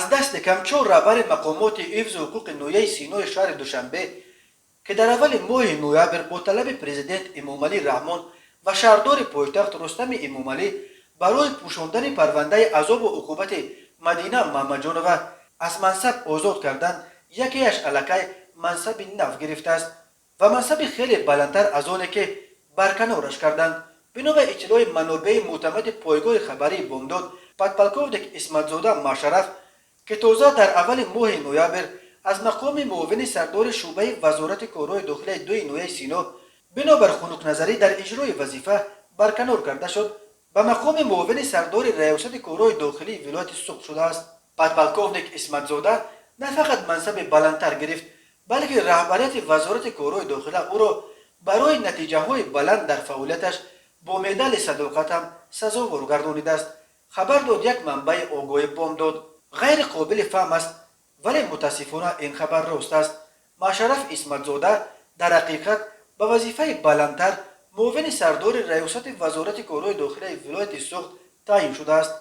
از دست کمچو رهبر مقامات حفظ حقوق نویه سینو شهر دوشنبه که در اول ماه نوامبر با طلب پرزیدنت امامعلی رحمان و شهردار پایتخت رستم امامعلی برای پوشاندن پرونده عذاب و عقوبت مدینه محمدجانова از منصب آزاد کردن، یکیش علاقه منصب نو گرفته است و منصب خیلی بلندتر از آنه که برکنارش کردند. بنا به اطلاع منابع معتمد پایگاه خبری بامداد، پادپالکوودک اسمتزاده مشرف که تازه در اول ماه نوامبر از مقام معاون سردار شعبه وزارت کارهای داخلی دوی نویه سینو بنابر خنک نظری در اجرای وظیفه برکنار کرده شد، به مقام معاون سردار ریاست کارهای داخلی ولایت سوق شده است. پادپالکوودک اسمتزاده نه فقط منصب بلندتر گرفت، بلکه رهبریت وزارت کارهای داخلی او را برای نتیجه های بلند در فعالیتش با مدال صداقت هم سزاوار گردانیده است. خبر داد یک منبع آگاه بامداد. غیر قابل فهم است ولی متاسفانه این خبر راست است. مشرف اسمتزاده در حقیقت به وظیفه بلندتر معاون سردار ریاست وزارت کارهای داخلی ولایت سوخت تعیین شده است.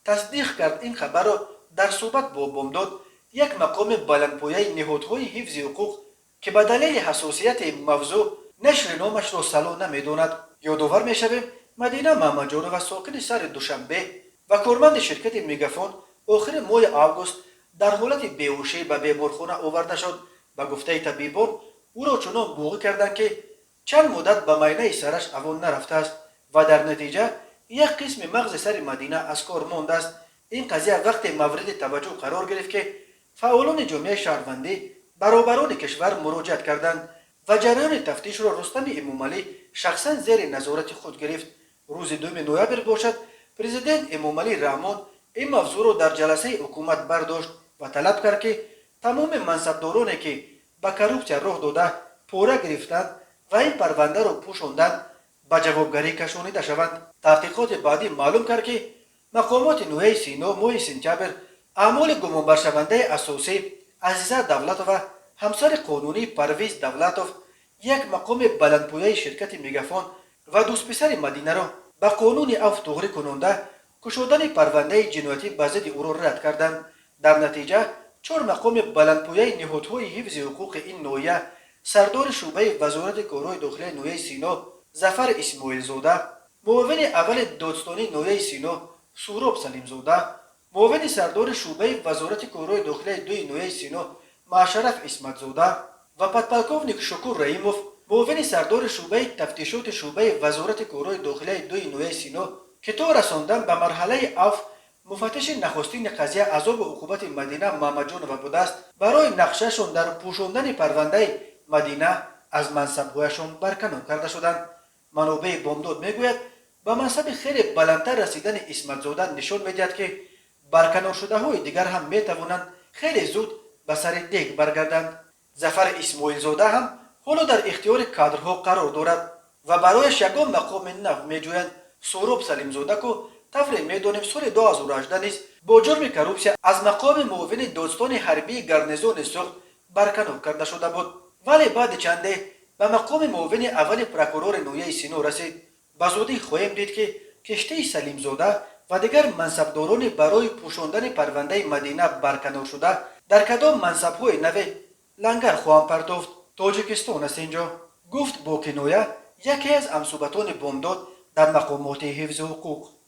تصدیق کرد این خبر را در صحبت با بامداد یک مقام بلندپایه نهادهای حفظ حقوق که به دلیل حساسیت موضوع نشر نامش را صلاح نمیداند. یادآور میشویم مدینه محمدجانova ساکن شهر دوشنبه و کارمند شرکت میگافون آخر ماه آگوست در حالت بیهوشی به بیمارخانه آورده شد. به گفته طبیبان او را چنان بوغی کردند که چند مدت به معاینه سرش اوان نرفته است و در نتیجه یک قسم مغز سر مدینه از کار مانده است. این قضیه وقت مورد توجه قرار گرفت که فعالان جامعه شهروندی برابران کشور مراجعت کردند و جریان تفتیش را رستم امامعلی شخصا زیر نظارت خود گرفت. روز 2 نوامبر باشد پرزیدنت امامعلی رحمان این موضوع را در جلسه حکومت برداشت و طلب کرد که تمام منصبدارانی که به کروپسیا راه داده پوره گرفتند و این پرونده را پوشاندند به جوابگری کشانیده شوند. تحقیقات بعدی معلوم کرد که مقامات نویه سینو ماه سپتامبر اعمال گمانبر شونده اساسی عزیزه دولتوف همسر قانونی پرویز دولتوف یک مقام بلندپایه شرکت میگافون و دوست پسر مدینه را به قانون عفو توغری کننده کشودن پرونده جنایتی به ضد او را رد کردند. در نتیجه 4 مقام بلندپایه نهادهای حفظ حقوق این نوعیه سردار شعبه وزارت کارهای داخلی نویه سینو ظفر اسماعیل زاده، معاون اول دادستانی نویه سینو سهراب سلیم زاده، معاون سردار شعبه وزارت کارهای داخلی دوی نویه سینو مشرف اسمتزاده و پادپالکوونیک شکور رحیموف، معاون سردار شعبه تفتیشات شعبه وزارت کارهای داخلی دوی نویه سینو که تا رساندن به مرحله عفو مفتش نخستین قضیه عذاب و عقوبت مدینه محمدجانova بوده است، برای نقشهشان در پوشاندن پرونده مدینه از منصبهایشان برکنار کرده شدند. منابع بامداد میگوید به منصب خیلی بلندتر رسیدن اسمتزاده نشان میدهد که برکنار شده های دیگر هم میتوانند خیلی زود به سر دیگ برگردند. ظفر اسماعیل زاده هم حالا در اختیار کادرها قرار دارد و برایش یگان مقام نو میجویند. سهراب سلیم زاده که طوری میدانیم سال 2018 نیز با جرم کروپسیا از مقام معاون دادستان حربی گارنیزون سوخت برکنار کرده شده بود، ولی بعد چنده به مقام معاون اول پروکورور نویه سینو رسید. به زودی خواهیم دید که کشته سلیم زاده و دیگر منصبداران برای پوشاندن پرونده مدینه برکنار شده در کدام منصب‌های نوی لنگر خواهم پرداخت. تاجیکستان است اینجا، گفت با کنایه یکی از همصحبتان بامداد در مقامات حفظ حقوق.